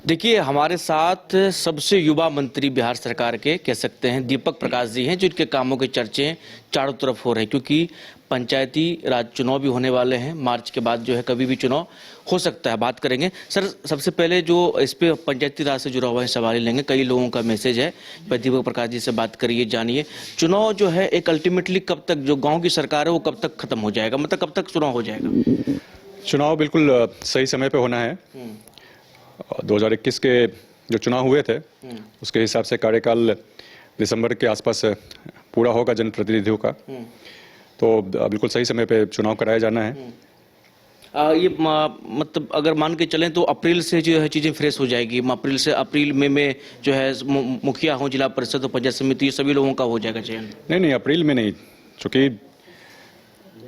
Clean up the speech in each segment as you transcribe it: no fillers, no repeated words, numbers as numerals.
देखिए, हमारे साथ सबसे युवा मंत्री बिहार सरकार के कह सकते हैं दीपक प्रकाश जी हैं, जिनके कामों के चर्चे चारों तरफ हो रहे हैं, क्योंकि पंचायती राज चुनाव भी होने वाले हैं। मार्च के बाद जो है कभी भी चुनाव हो सकता है। बात करेंगे सर, सबसे पहले जो इस पे पंचायती राज से जुड़ा हुआ है सवाल ही लेंगे। कई लोगों का मैसेज है, दीपक प्रकाश जी से बात करिए, जानिए चुनाव जो है एक अल्टीमेटली कब तक, जो गाँव की सरकार है वो कब तक खत्म हो जाएगा, मतलब कब तक चुनाव हो जाएगा? चुनाव बिल्कुल सही समय पे होना है। 2021 के जो चुनाव हुए थे उसके हिसाब से कार्यकाल दिसंबर के आसपास पूरा होगा जनप्रतिनिधियों का। तो बिल्कुल सही समय पे चुनाव कराया जाना है। ये मतलब अगर मान के चलें तो अप्रैल से जो है चीज़ें फ्रेश हो जाएगी। अप्रैल में जो है मुखिया हो, जिला परिषद और पंचायत समिति, ये सभी लोगों का हो जाएगा चयन? नहीं, अप्रैल में नहीं, चूंकि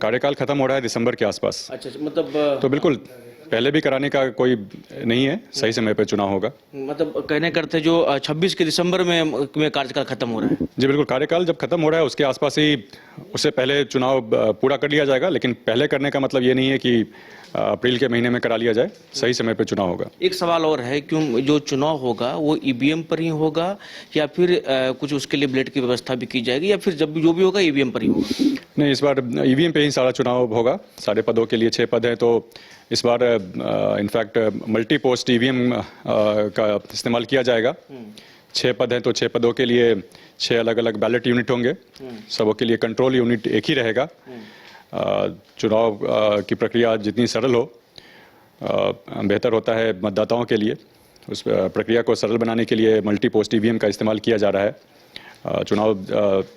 कार्यकाल खत्म हो रहा है दिसंबर के आसपास। अच्छा, मतलब तो बिल्कुल पहले भी कराने का कोई नहीं है, सही समय पे चुनाव होगा। मतलब कहने करते जो 26 के दिसंबर में कार्यकाल खत्म हो रहा है। जी बिल्कुल, कार्यकाल जब खत्म हो रहा है उसके आसपास ही, उससे पहले चुनाव पूरा कर लिया जाएगा। लेकिन पहले करने का मतलब ये नहीं है कि अप्रैल के महीने में करा लिया जाए, सही समय पे चुनाव होगा। एक सवाल और है, क्यों जो चुनाव होगा वो ईवीएम पर ही होगा या फिर कुछ उसके लिए ब्लेड की व्यवस्था भी की जाएगी, या फिर जब जो भी होगा ईवीएम पर ही होगा? नहीं, इस बार ईवीएम पे ही सारा चुनाव होगा। सारे पदों के लिए 6 पद हैं, तो इस बार इनफैक्ट मल्टी पोस्ट ईवीएम का इस्तेमाल किया जाएगा। 6 पद हैं तो 6 पदों के लिए 6 अलग अलग बैलेट यूनिट होंगे। सबों के लिए कंट्रोल यूनिट एक ही रहेगा। चुनाव की प्रक्रिया जितनी सरल हो बेहतर होता है मतदाताओं के लिए। उस प्रक्रिया को सरल बनाने के लिए मल्टी पोस्ट ईवीएम का इस्तेमाल किया जा रहा है। चुनाव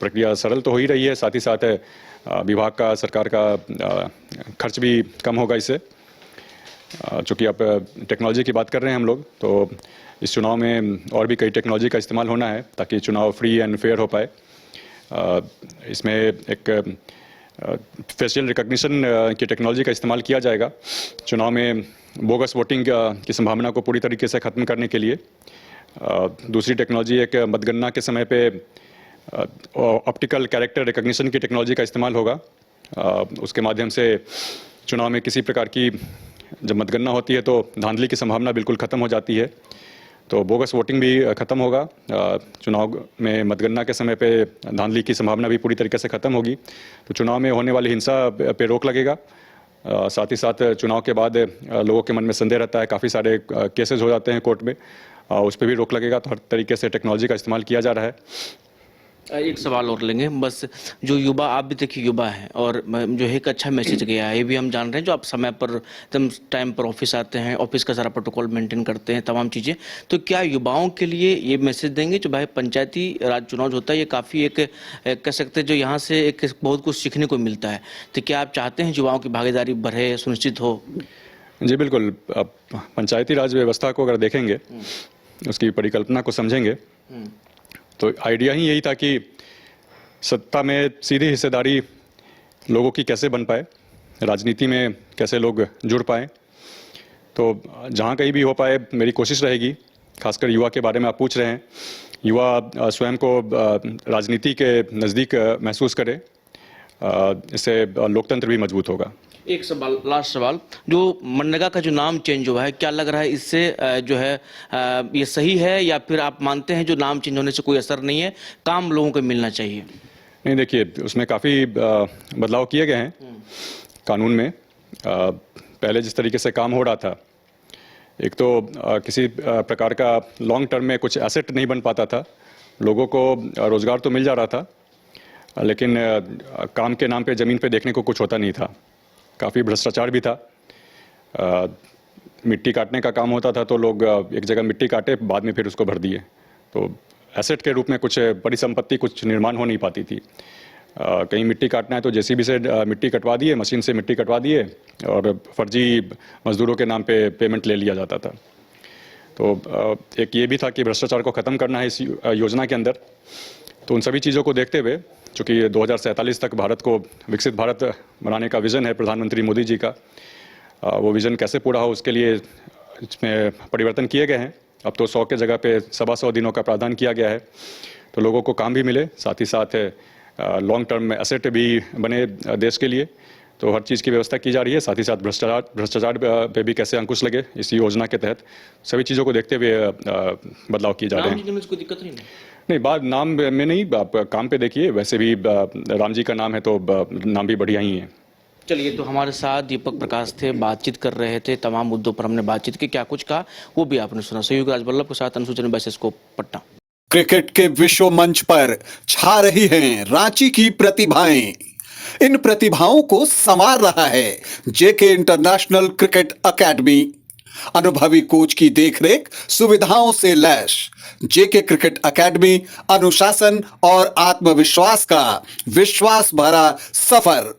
प्रक्रिया सरल तो हो ही रही है, साथ ही साथ विभाग का, सरकार का खर्च भी कम होगा इससे। चूँकि आप टेक्नोलॉजी की बात कर रहे हैं हम लोग, तो इस चुनाव में और भी कई टेक्नोलॉजी का इस्तेमाल होना है ताकि चुनाव फ्री एंड फेयर हो पाए। इसमें एक फेशियल रिकॉग्निशन की टेक्नोलॉजी का इस्तेमाल किया जाएगा चुनाव में बोगस वोटिंग की संभावना को पूरी तरीके से ख़त्म करने के लिए। दूसरी टेक्नोलॉजी एक मतगणना के समय पे ऑप्टिकल कैरेक्टर रिकॉग्निशन की टेक्नोलॉजी का इस्तेमाल होगा। उसके माध्यम से चुनाव में किसी प्रकार की, जब मतगणना होती है तो धांधली की संभावना बिल्कुल ख़त्म हो जाती है, तो बोगस वोटिंग भी ख़त्म होगा। चुनाव में मतगणना के समय पे धांधली की संभावना भी पूरी तरीके से ख़त्म होगी, तो चुनाव में होने वाली हिंसा पे रोक लगेगा। साथ ही साथ चुनाव के बाद लोगों के मन में संदेह रहता है, काफ़ी सारे केसेस हो जाते हैं कोर्ट में, उस पर भी रोक लगेगा। तो हर तरीके से टेक्नोलॉजी का इस्तेमाल किया जा रहा है। एक सवाल और लेंगे बस, जो युवा, आप भी देखिए युवा हैं, और जो है एक अच्छा मैसेज गया है, ये भी हम जान रहे हैं, जो आप समय पर एकदम टाइम पर ऑफिस आते हैं, ऑफिस का सारा प्रोटोकॉल मेंटेन करते हैं, तमाम चीज़ें, तो क्या युवाओं के लिए ये मैसेज देंगे जो भाई पंचायती राज चुनाव जो होता है ये काफ़ी एक कह सकते हैं जो यहाँ से एक बहुत कुछ सीखने को मिलता है, तो क्या आप चाहते हैं युवाओं की भागीदारी बढ़े, सुनिश्चित हो? जी बिल्कुल, आप पंचायती राज व्यवस्था को अगर देखेंगे, उसकी परिकल्पना को समझेंगे, तो आइडिया ही यही था कि सत्ता में सीधी हिस्सेदारी लोगों की कैसे बन पाए, राजनीति में कैसे लोग जुड़ पाए। तो जहाँ कहीं भी हो पाए मेरी कोशिश रहेगी, खासकर युवा के बारे में आप पूछ रहे हैं, युवा स्वयं को राजनीति के नज़दीक महसूस करे, इससे लोकतंत्र भी मजबूत होगा। एक सवाल, लास्ट सवाल, जो मनरेगा का जो नाम चेंज हुआ है, क्या लग रहा है इससे जो है ये सही है, या फिर आप मानते हैं जो नाम चेंज होने से कोई असर नहीं है, काम लोगों को मिलना चाहिए? नहीं, देखिए उसमें काफ़ी बदलाव किए गए हैं कानून में। पहले जिस तरीके से काम हो रहा था, एक तो किसी प्रकार का लॉन्ग टर्म में कुछ एसेट नहीं बन पाता था, लोगों को रोज़गार तो मिल जा रहा था लेकिन काम के नाम पे ज़मीन पे देखने को कुछ होता नहीं था। काफ़ी भ्रष्टाचार भी था। मिट्टी काटने का काम होता था तो लोग एक जगह मिट्टी काटे, बाद में फिर उसको भर दिए, तो एसेट के रूप में कुछ बड़ी संपत्ति कुछ निर्माण हो नहीं पाती थी। कहीं मिट्टी काटना है तो जेसीबी से मिट्टी कटवा दिए, मशीन से मिट्टी कटवा दिए, और फर्जी मजदूरों के नाम पे पेमेंट ले लिया जाता था। तो एक ये भी था कि भ्रष्टाचार को ख़त्म करना है इस योजना के अंदर। तो उन सभी चीज़ों को देखते हुए, चूँकि 2047 तक भारत को विकसित भारत बनाने का विज़न है प्रधानमंत्री मोदी जी का, वो विज़न कैसे पूरा हो उसके लिए इसमें परिवर्तन किए गए हैं। अब तो 100 के जगह पे 125 दिनों का प्रावधान किया गया है, तो लोगों को काम भी मिले, साथ ही साथ लॉन्ग टर्म एसेट भी बने देश के लिए। तो हर चीज़ की व्यवस्था की जा रही है, साथ ही साथ भ्रष्टाचार पे भी कैसे अंकुश लगे इस योजना के तहत सभी चीज़ों को देखते हुए बदलाव किए जा रहे राम हैं। जी में कोई दिक्कत नहीं है? नहीं, बात नाम में नहीं, आप काम पे देखिए। वैसे भी राम जी का नाम है तो नाम भी बढ़िया ही है। चलिए, तो हमारे साथ दीपक प्रकाश थे, बातचीत कर रहे थे, तमाम मुद्दों पर हमने बातचीत की, क्या कुछ कहा वो भी आपने सुना। सहयोगी राजवल्लभ के साथ अनुसूचन बाइसेस्कोप पटना। क्रिकेट के विश्व मंच पर छा रही हैं रांची की प्रतिभाएं। इन प्रतिभाओं को संवार रहा है जेके इंटरनेशनल क्रिकेट एकेडमी। अनुभवी कोच की देखरेख, सुविधाओं से लैस जेके क्रिकेट एकेडमी अनुशासन और आत्मविश्वास का विश्वास भरा सफर।